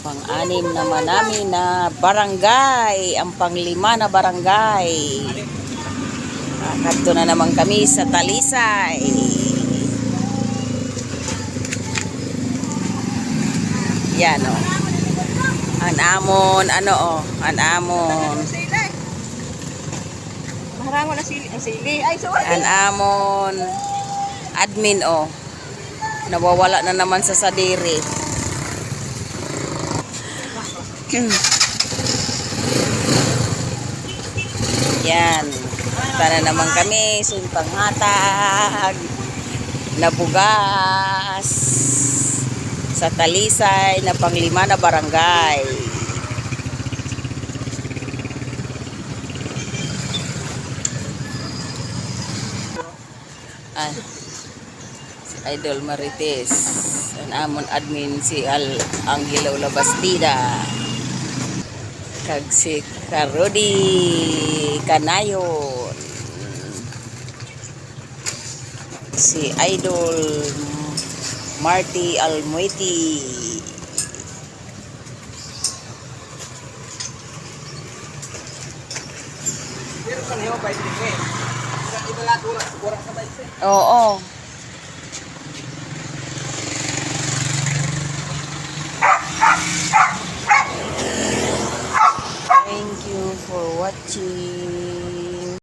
Pang-anim naman namin na barangay, ang pang-lima na barangay. Kadto na naman kami sa Talisay. Yan o. Anamon, ano o, anamon. Maharango na sili. Ang sili. Ay, sorry. Anamon. Admin o. Nawawala na naman sa sadiri. Yan. Tara naman kami. Sumpang hatag. Nabugas. Sa Talisay na pang-lima na barangay. Si Idol Marites. Ang amon admin si Angelo Labastida. Kag si Karodi Kanayon. Si Idol Marty Almueti. Oo. Thank you for watching.